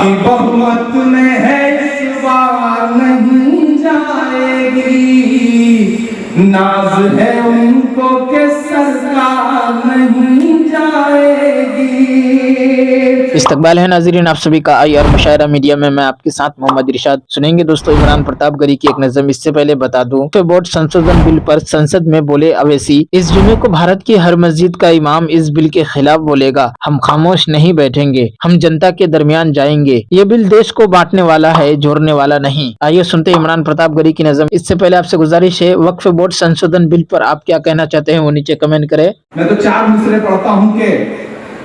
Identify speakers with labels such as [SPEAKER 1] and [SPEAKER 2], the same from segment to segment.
[SPEAKER 1] کی بہمت میں ہے اس بار نہیں جائے گی، ناز ہے ان کو کہ سرکار نہیں جائے گی۔
[SPEAKER 2] استقبال ہے ناظرین آپ سبھی کا آئی آر مشاعرہ میڈیا میں آپ کے ساتھ محمد ارشاد۔ سنیں گے دوستو عمران پرتاپ گری کی ایک نظم۔ اس سے پہلے بتا دوں کہ وقف سنشودھن بل پر سنسد میں بولے اویسی، اس جمعے کو بھارت کی ہر مسجد کا امام اس بل کے خلاف بولے گا، ہم خاموش نہیں بیٹھیں گے، ہم جنتا کے درمیان جائیں گے، یہ بل دیش کو بانٹنے والا ہے، جوڑنے والا نہیں۔ آئیے سنتے ہیں عمران پرتاپ گری کی نظم۔ اس سے پہلے آپ سے گزارش ہے وقف بورڈ سنشودھن بل پر آپ کیا کہنا چاہتے ہیں وہ نیچے کمنٹ کریں۔
[SPEAKER 1] میں تو 4 مصرے پڑھتا ہوں کہ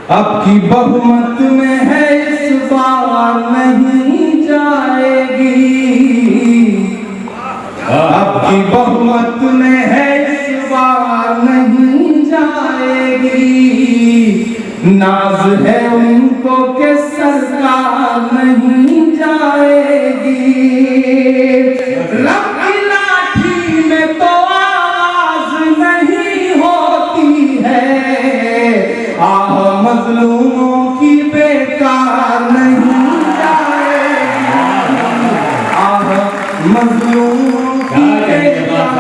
[SPEAKER 1] اب کی بہمت میں ہے اس بار نہیں جائے گی، اب کی بہمت میں ہے اس بار نہیں جائے گی، ناز ہے ان کو کہ سرکار نہیں جائے گی، رب کی لاٹھی میں تو آواز نہیں ہوتی ہے، آہ مظلوموں کی بیکار نہیں جائے گی، آہ مظلوموں کی بیکار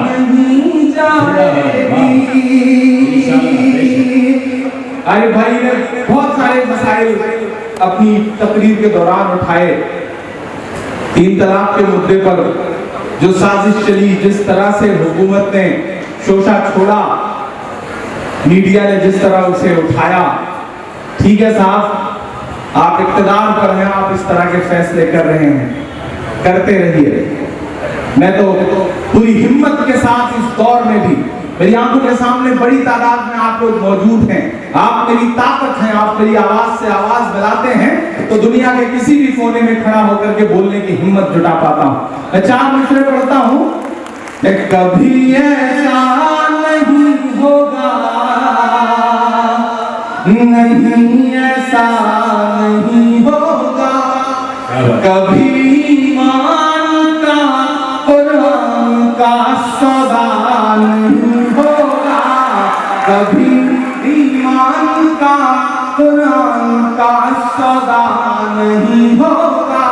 [SPEAKER 1] نہیں جائے گی۔ ارے بھائی نے بہت سارے مسائل اپنی تقریر کے دوران اٹھائے، 3 طلاق کے مدعے پر جو سازش چلی، جس طرح سے حکومت نے شوشہ چھوڑا، میڈیا نے جس طرح اسے اٹھایا، ٹھیک ہے صاحب آپ اقتدار پر ہیں، آپ اس طرح کے فیصلے کر رہے ہیں، کرتے رہیے۔ میں تو پوری ہمت کے ساتھ اس دور میں بھی میری آنکھوں کے سامنے بڑی تعداد میں آپ لوگ موجود ہیں، آپ میری طاقت ہیں، آپ میری آواز سے آواز ملاتے ہیں تو دنیا کے کسی بھی کونے میں کھڑا ہو کر کے بولنے کی ہمت جٹا پاتا ہوں۔ میں 4 مصرے پڑھتا ہوں کہ کبھی ایسا نہیں ہوگا، نہیں ایسا نہیں ہوگا، کبھی ایمان کا قرآن کا سودا نہیں ہوگا، کبھی ایمان کا قرآن کا سودا نہیں ہوگا،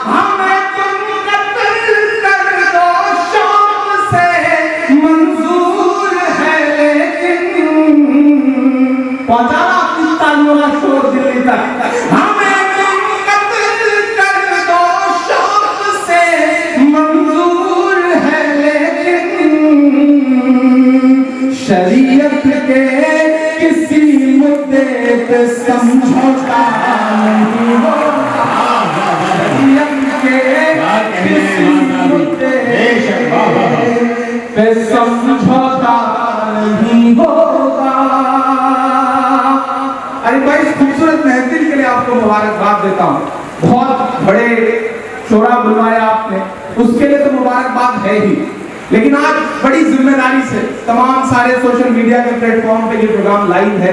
[SPEAKER 1] ہمیں تم قتل کر دو شوق سے منظور ہے، لیکن پہنچانا اپنی تالیوں کا شور دلی تک، ہمیں تم قتل کر دو شوق سے منظور ہے، لیکن شریعت کے کسی مدعے پہ سمجھوتا نہیں ہوگا، شریعت کے کسی مدعے پہ سمجھوتا نہیں ہوگا۔ ارے بھائی اس خوبصورت محفل کے لیے آپ کو مبارکباد دیتا ہوں، بہت بڑے شورا بلوایا آپ نے، اس کے لیے تو مبارکباد ہے ہی، لیکن آج بڑی ذمہ داری سے تمام سارے سوشل میڈیا کے پلیٹ فارم پہ یہ پروگرام لائیو ہے،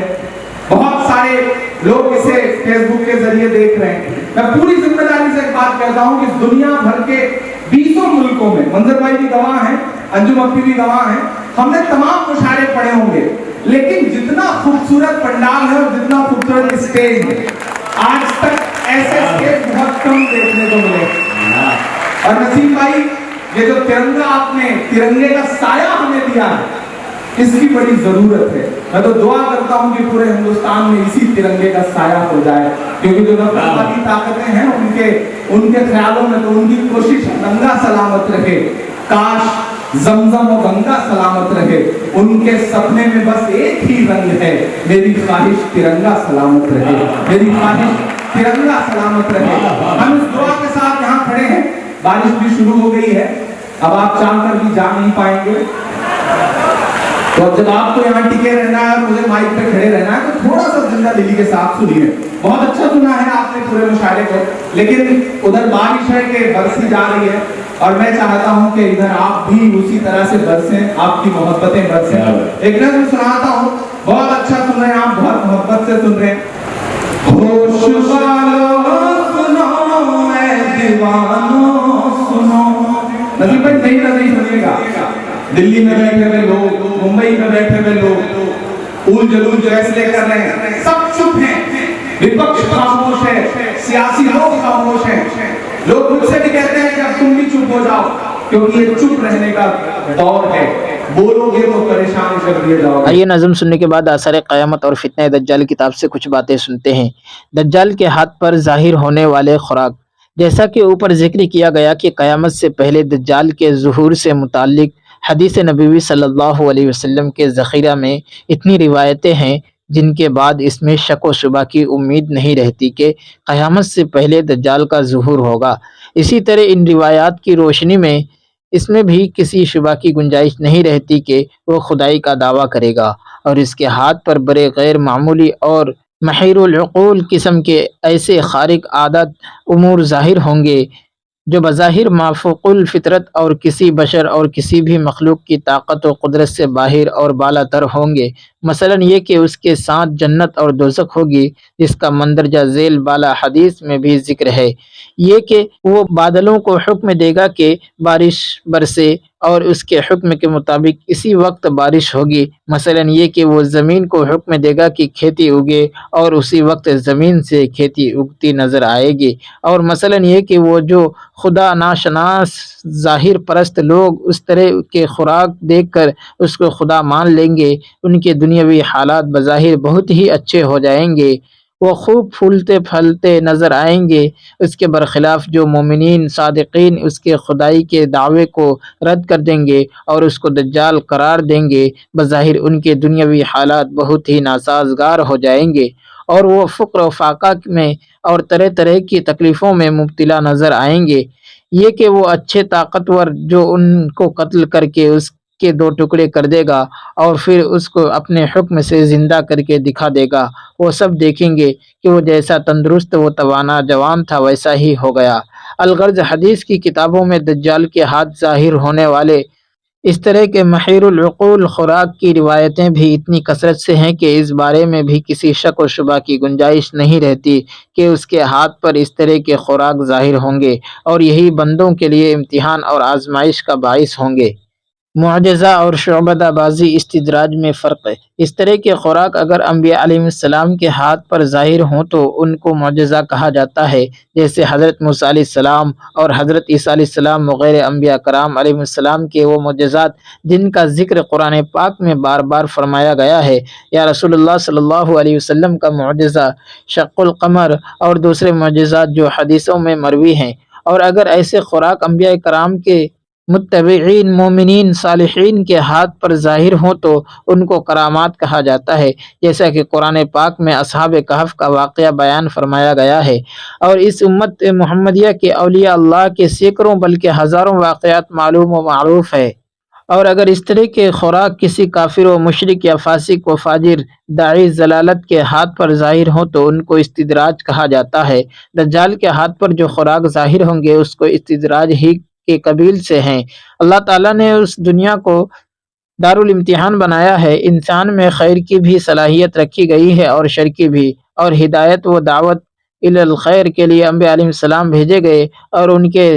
[SPEAKER 1] بہت سارے لوگ اسے فیس بک کے ذریعے دیکھ رہے ہیں، میں پوری ذمہ داری سے ایک بات کہتا ہوں کہ دنیا بھر کے 20 ملکوں میں، منظر بھائی بھی گواہ ہیں، انجم اپی بھی گواہ ہیں، ہم نے تمام مشاعرے پڑھے ہوں گے، لیکن جتنا خوبصورت پنڈال ہے اور جتنا خوبصورت اسٹیج ہے، آج تک ایسے اسٹیج بہت کم دیکھنے کو ملے۔ اور نسیم بھائی یہ جو ترنگا آپ نے، ترنگے کا سایہ ہمیں دیا ہے، اس کی بڑی ضرورت ہے، میں تو دعا کرتا ہوں کہ پورے ہندوستان میں اسی ترنگے کا سایہ ہو جائے، کیونکہ جو نفسیاتی طاقتیں ہیں ان کے خیالوں میں تو ان کی کوشش گنگا سلامت رہے، کاش زمزم و گنگا سلامت رہے، ان کے سپنے میں بس ایک ہی رنگ ہے، میری خواہش ترنگا سلامت رہے، میری خواہش ترنگا سلامت رہے۔ ہم اس دعا کے ساتھ یہاں کھڑے ہیں، بارش بھی شروع ہو گئی ہے، اب آپ چاہ کر بھی جا نہیں پائیں گے، تو جب آپ کو یہاں ٹکے رہنا ہے اور مجھے مائک پہ کھڑے رہنا ہے تو تھوڑا سا زندہ دلی کے ساتھ سنیے۔ بہت اچھا سنا ہے آپ نے پورے مشاعرے کو، لیکن ادھر بارش ہے کہ برسی جا رہی ہے، اور میں چاہتا ہوں کہ ادھر آپ بھی اسی طرح سے برسیں، آپ کی محبتیں برسیں۔ ایک نظم سناتا ہوں، بہت اچھا سن رہے ہیں آپ، بہت محبت سے سن رہے ہیں۔ ہوش والو سنو اے دیوانو سنو، نظیم بھائی صحیح نظیم سنیے گا، دلی میں بیٹھے ہوئے لوگ، ممبئی میں بیٹھے ہوئے لوگ اول جلول جو ایسے کر رہے ہیں، سب چپ ہیں، विपक्ष खामोश है, सियासी लोग खामोश हैं। लोग मुझसे भी कहते हैं कि अब तुम भी चुप हो जाओ, क्योंकि ये चुप रहने का दौर है, बोलोगे तो परेशान कर दिए जाओगे।
[SPEAKER 2] आइए नज़म सुनने के बाद आसार क़यामत और फितने दज्जाल किताब से कुछ बातें सुनते हैं। दज्जाल के हाथ पर ज़ाहिर होने वाले खुराक। जैसा कि ऊपर जिक्र किया गया कि क़यामत से पहले दज्जाल के ज़ुहूर से मुताल्लिक़ हदीस नबवी सल्लल्लाहु अलैहि वसल्लम के ज़ख़ीरा में इतनी रिवायतें हैं जिनके बाद इसमें शक व शुबा की उम्मीद नहीं रहती कि क़यामत से पहले दज्जाल का ज़ुहूर होगा। इसी तरह इन रिवायात की रोशनी में इसमें भी किसी शुबा की गुंजाइश नहीं रहती कि वो खुदाई का दावा करेगा और इसके हाथ पर बड़े गैर मामूली और महरुल उक़ूल किस्म के ऐसे खारिक आदत उमूर ज़ाहिर होंगे जो बज़ाहिर माफ़ूक़ुल फ़ितरत और किसी बशर और किसी भी मखलूक की ताकत व क़ुदरत से बाहिर और बालातर होंगे। मसलन ये कि उसके साथ जन्नत और दोज़ख होगी जिसका मंदरजा ज़ेल बाला हदीस में भी ज़िक्र है। ये कि वो बादलों को हुक्म देगा कि बारिश बरसे और उसके हुक्म के मुताबिक इसी वक्त बारिश होगी। मसलन ये कि वो ज़मीन को हुक्म देगा कि खेती उगे और उसी वक्त ज़मीन से खेती उगती नज़र आएगी। और मसलन ये कि वो जो खुदा नाशनास ज़ाहिर परस्त लोग उस तरह के खुराक देखकर उसको खुदा मान लेंगे, उनके दुनियावी हालात बज़ाहिर बहुत ही अच्छे हो जाएंगे, वो खूब फूलते फलते नज़र आएंगे। उसके बरखिलाफ़ जो मोमिनीन सादिकीन उसके खुदाई के दावे को रद्द कर देंगे और उसको दज्जाल करार देंगे, बज़ाहिर उनके दुनियावी हालात बहुत ही नासाज़गार हो जाएंगे और वो फ़क़्र व फ़ाक़ा में और तरह तरह की तकलीफ़ों में मुब्तला नज़र आएंगे। ये कि वो अच्छे ताकतवर जो उनको कत्ल करके उसके दो टुकड़े कर देगा और फिर उसको अपने हुक्म से ज़िंदा करके दिखा देगा, वो सब देखेंगे कि वो जैसा तंदुरुस्त व तवाना जवान था वैसा ही हो गया। अलगर्ज़ हदीस की किताबों में दज्जाल के हाथ ज़ाहिर होने वाले इस तरह के महरुल उक़ूल खुराक की रिवायतें भी इतनी कसरत से हैं कि इस बारे में भी किसी शक व शुबा की गुंजाइश नहीं रहती कि उसके हाथ पर इस तरह के खुराक ज़ाहिर होंगे और यही बंदों के लिए इम्तिहान और आजमाइश का बाइस होंगे। मुअजिज़ा और शुअबदाबाज़ी इस्तिदराज में फ़र्क है। इस तरह के खुराक अगर अम्बिया अलैहिस्सलाम के हाथ पर ज़ाहिर हों तो उनको मुअजिज़ा कहा जाता है, जैसे हज़रत मूसा अलैहिस्सलाम और हज़रत ईसा अलैहिस्सलाम वग़ैरह अम्बिया कराम अलैहिस्सलाम के वो मुअजिज़ात जिनका ज़िक्र कुरान पाक में बार बार फरमाया गया है। या रसूलुल्लाह सल्लल्लाहु अलैहि वसल्लम का मुअजिज़ा शक़्क़ुल क़मर और दूसरे मुअजिज़ात जो हदीसों में मरवी हैं। और अगर ऐसे खुराक अम्बिया कराम के मुत्तबईन मोमिनीन सालिहीन के हाथ पर ज़ाहिर हों तो उनको करामात कहा जाता है, जैसा कि कुरान पाक में असहाब कहफ का वाक़या बयान फरमाया गया है। और इस उम्मत मुहम्मदिया के औलिया अल्लाह के सैकड़ों बल्कि हज़ारों वाक़यात मालूम व मारूफ़ है। और अगर इस तरह के खुराक किसी काफिर व मुशरिक या फासिक व फाजिर दाई ज़लालत के हाथ पर ज़ाहिर हो तो उनको इस्तिदराज कहा जाता है। दज्जाल के हाथ पर जो खुराक ज़ाहिर होंगे उसको इस्तिदराज ही के कबील से हैं। अल्लाह ताला ने उस दुनिया को दारुल इम्तिहान बनाया है। इंसान में खैर की भी सलाहियत रखी गई है और शर की भी, और हिदायत व दावत इलल खैर के लिए अंबिया अलैहिस्सलाम भेजे गए और उनके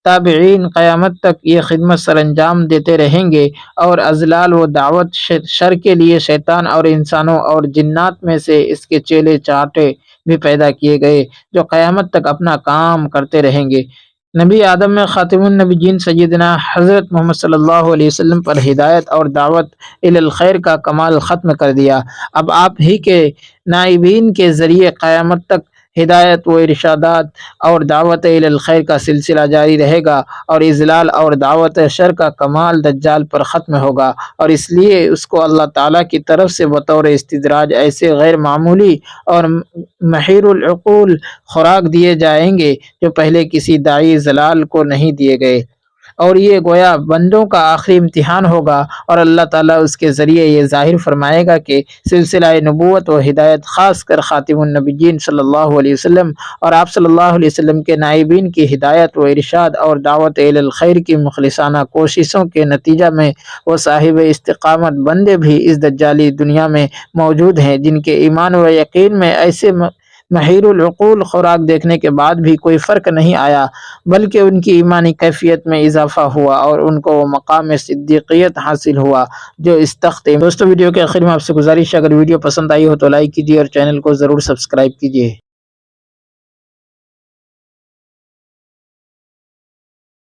[SPEAKER 2] ताबिईन क़यामत तक ये खिदमत सरअंजाम देते रहेंगे। और अज़लाल व दावत शर के लिए शैतान और इंसानों और जिन्नात में से इसके चेले चाटे भी पैदा किए गए जो क़यामत तक अपना काम करते रहेंगे। नबी आदम में ख़ातिमुन नबीयीन सय्यदना हज़रत मोहम्मद सल्लल्लाहु अलैहि वसल्लम पर हिदायत और दावत इलल खैर का कमाल ख़त्म कर दिया। अब आप ही के नाइबीन के ज़रिए क़यामत तक हिदायत व इरशादात और दावत इलल खैर का सिलसिला जारी रहेगा और इज़लाल और दावत शर का कमाल दज्जाल पर ख़त्म होगा। और इसलिए उसको अल्लाह ताला की तरफ से बतौर इस्तिदराज ऐसे गैर मामूली और महरुल उक़ूल खुराक दिए जाएंगे जो पहले किसी दाई ज़लाल को नहीं दिए गए। और ये गोया बंदों का आखिरी इम्तिहान होगा और अल्लाह ताला उसके ज़रिए ये ज़ाहिर फरमाएगा कि सिलसिला नबूवत व हिदायत ख़ास कर ख़ातिमुन नबीयीन सल्लल्लाहु अलैहि वसल्लम और आप सल्लल्लाहु अलैहि वसल्लम के नाइबीन की हिदायत व इरशाद और दावत इलल खैर की मुखलिसाना कोशिशों के नतीजा में वो साहिब इस्तिक़ामत बंदे भी इस दज्जाली दुनिया में मौजूद हैं जिनके ईमान व यकीन में ऐसे محیر العقول خوراک دیکھنے کے بعد بھی کوئی فرق نہیں آیا، بلکہ ان کی ایمانی کیفیت میں اضافہ ہوا اور ان کو وہ مقام صدیقیت حاصل ہوا جو اس تخت۔ دوستو ویڈیو کے آخر میں آپ سے گزارش ہے، اگر ویڈیو پسند آئی ہو تو لائک کیجیے اور چینل کو ضرور سبسکرائب کیجیے۔